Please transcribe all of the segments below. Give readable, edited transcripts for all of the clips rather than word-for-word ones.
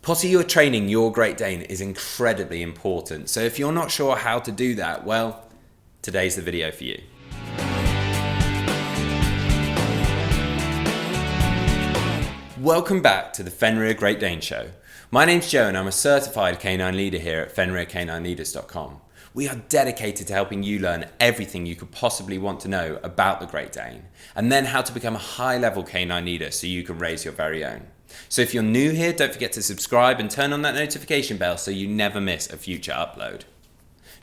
Potty training your Great Dane is incredibly important. So if you're not sure how to do that, well, today's the video for you. Welcome back to the Fenrir Great Dane Show. My name's Joe and I'm a certified canine leader here at FenrirCanineLeaders.com. We are dedicated to helping you learn everything you could possibly want to know about the Great Dane, and then how to become a high-level canine leader so you can raise your very own. So if you're new here, don't forget to subscribe and turn on that notification bell so you never miss a future upload.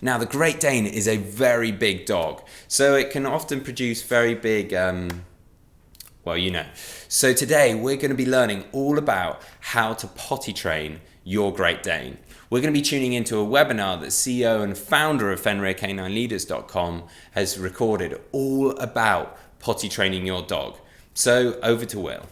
Now, the Great Dane is a very big dog, so it can often produce very big, well, you know. So today we're going to be learning all about how to potty train your Great Dane. We're going to be tuning into a webinar that CEO and founder of FenrirCanineLeaders.com has recorded all about potty training your dog. So over to Will.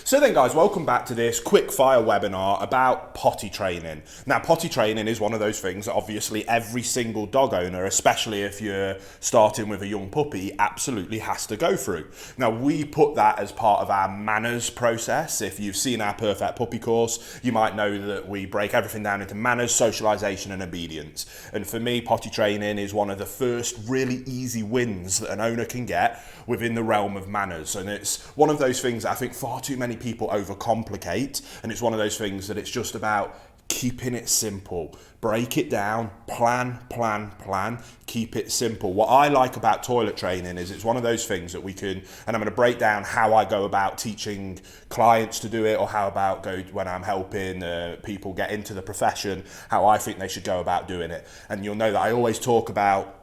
So then guys, welcome back to this quick fire webinar about potty training. Now, potty training is one of those things that obviously every single dog owner, especially if you're starting with a young puppy, absolutely has to go through. Now, we put that as part of our manners process. If you've seen our Perfect Puppy course, you might know that we break everything down into manners, socialization and obedience. And for me, potty training is one of the first really easy wins that an owner can get within the realm of manners. And it's one of those things that I think far too many people overcomplicate, and it's one of those things that it's just about keeping it simple. Break it down, plan, keep it simple. What I like about toilet training is it's one of those things that we can, and I'm going to break down how I go about teaching clients to do it, or how about go when I'm helping people get into the profession, how I think they should go about doing it. And you'll know that I always talk about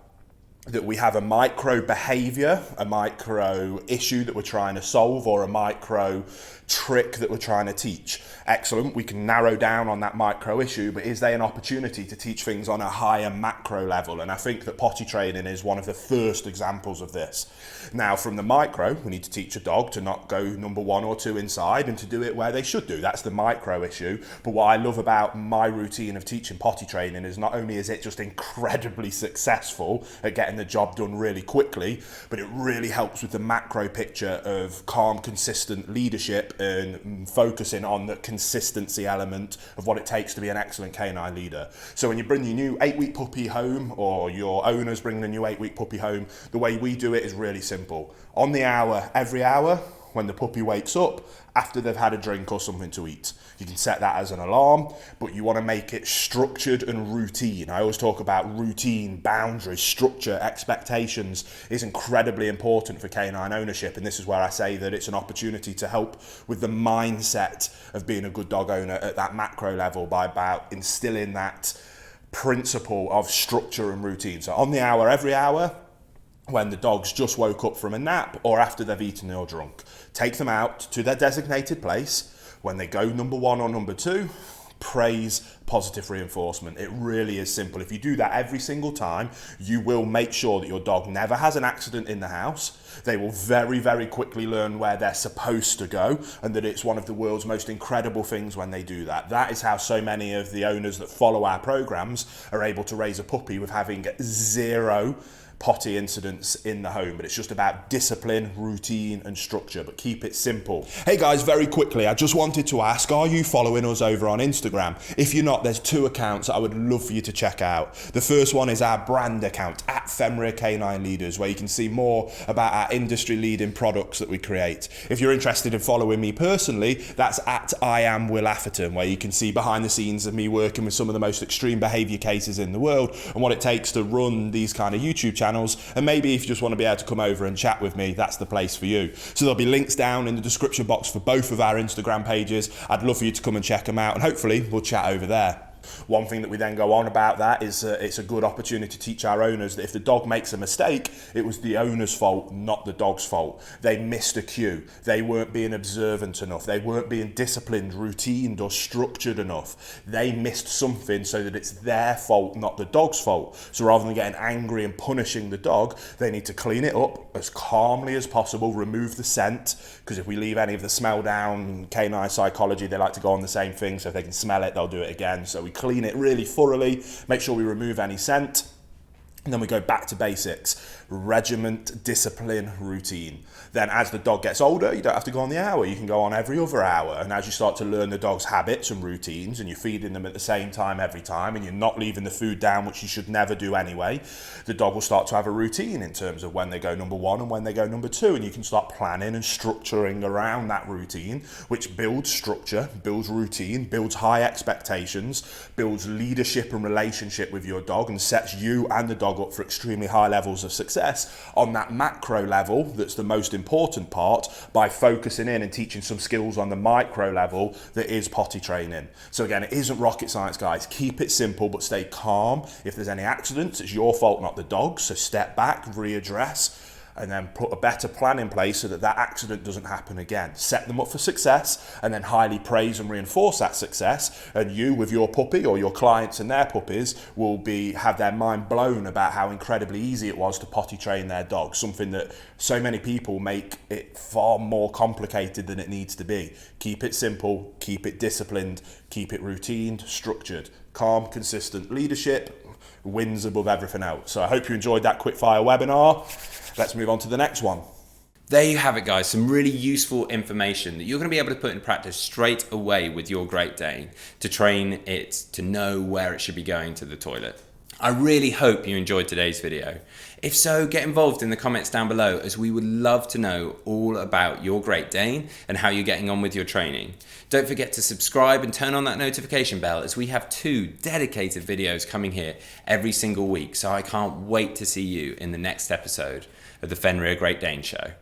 that we have a micro behavior, a micro issue that we're trying to solve, or a micro trick that we're trying to teach. Excellent, we can narrow down on that micro issue, but is there an opportunity to teach things on a higher macro level? And I think that potty training is one of the first examples of this. Now, from the micro, we need to teach a dog to not go number 1 or 2 inside and to do it where they should do. That's the micro issue. But what I love about my routine of teaching potty training is not only is it just incredibly successful at getting the job done really quickly, but it really helps with the macro picture of calm, consistent leadership and focusing on the consistency element of what it takes to be an excellent canine leader. So when you bring your new 8-week puppy home, or your owner's bringing a new 8-week puppy home, the way we do it is really simple. On the hour, every hour, when the puppy wakes up, after they've had a drink or something to eat. You can set that as an alarm, but you want to make it structured and routine. I always talk about routine, boundaries, structure, expectations is incredibly important for canine ownership, and this is where I say that it's an opportunity to help with the mindset of being a good dog owner at that macro level by about instilling that principle of structure and routine. So on the hour, every hour, when the dog's just woke up from a nap or after they've eaten or drunk, take them out to their designated place. When they go number 1 or number 2, praise, positive reinforcement. It really is simple. If you do that every single time, you will make sure that your dog never has an accident in the house. They will very, very quickly learn where they're supposed to go, and that it's one of the world's most incredible things when they do that. That is how so many of the owners that follow our programs are able to raise a puppy with having 0 potty incidents in the home. But it's just about discipline, routine and structure, but keep it simple. Hey guys, very quickly, I just wanted to ask, are you following us over on Instagram? If you're not, there's 2 accounts I would love for you to check out. The first one is our brand account at Fenrir Canine Leaders, where you can see more about our industry leading products that we create. If you're interested in following me personally, that's at I am Will Atherton, where you can see behind the scenes of me working with some of the most extreme behavior cases in the world and what it takes to run these kind of YouTube channels. And maybe if you just want to be able to come over and chat with me, that's the place for you. So there'll be links down in the description box for both of our Instagram pages. I'd love for you to come and check them out, and hopefully we'll chat over there. One thing that we then go on about that is it's a good opportunity to teach our owners that if the dog makes a mistake, it was the owner's fault, not the dog's fault. They missed a cue. They weren't being observant enough. They weren't being disciplined, routined or structured enough. They missed something so that it's their fault, not the dog's fault. So rather than getting angry and punishing the dog, they need to clean it up as calmly as possible, remove the scent, because if we leave any of the smell down, canine psychology, they like to go on the same thing, so if they can smell it, they'll do it again. So we clean it really thoroughly, make sure we remove any scent. And then we go back to basics: regiment, discipline, routine. Then as the dog gets older, you don't have to go on the hour, you can go on every other hour. And as you start to learn the dog's habits and routines, and you're feeding them at the same time every time, and you're not leaving the food down, which you should never do anyway, the dog will start to have a routine in terms of when they go number one and when they go number two. And you can start planning and structuring around that routine, which builds structure, builds routine, builds high expectations, builds leadership and relationship with your dog, and sets you and the dog up for extremely high levels of success on that macro level. That's the most important part, by focusing in and teaching some skills on the micro level that is potty training. So again, it isn't rocket science, guys. Keep it simple, but stay calm. If there's any accidents, it's your fault, not the dog. So step back, readdress, and then put a better plan in place so that that accident doesn't happen again. Set them up for success, and then highly praise and reinforce that success. And you, with your puppy, or your clients and their puppies, will have their mind blown about how incredibly easy it was to potty train their dog. Something that so many people make it far more complicated than it needs to be. Keep it simple, keep it disciplined, keep it routined, structured. Calm, consistent leadership wins above everything else. So I hope you enjoyed that quickfire webinar. Let's move on to the next one. There you have it, guys. Some really useful information that you're going to be able to put in practice straight away with your Great Dane to train it to know where it should be going to the toilet. I really hope you enjoyed today's video. If so, get involved in the comments down below, as we would love to know all about your Great Dane and how you're getting on with your training. Don't forget to subscribe and turn on that notification bell, as we have 2 dedicated videos coming here every single week. So I can't wait to see you in the next episode of the Fenrir Great Dane Show.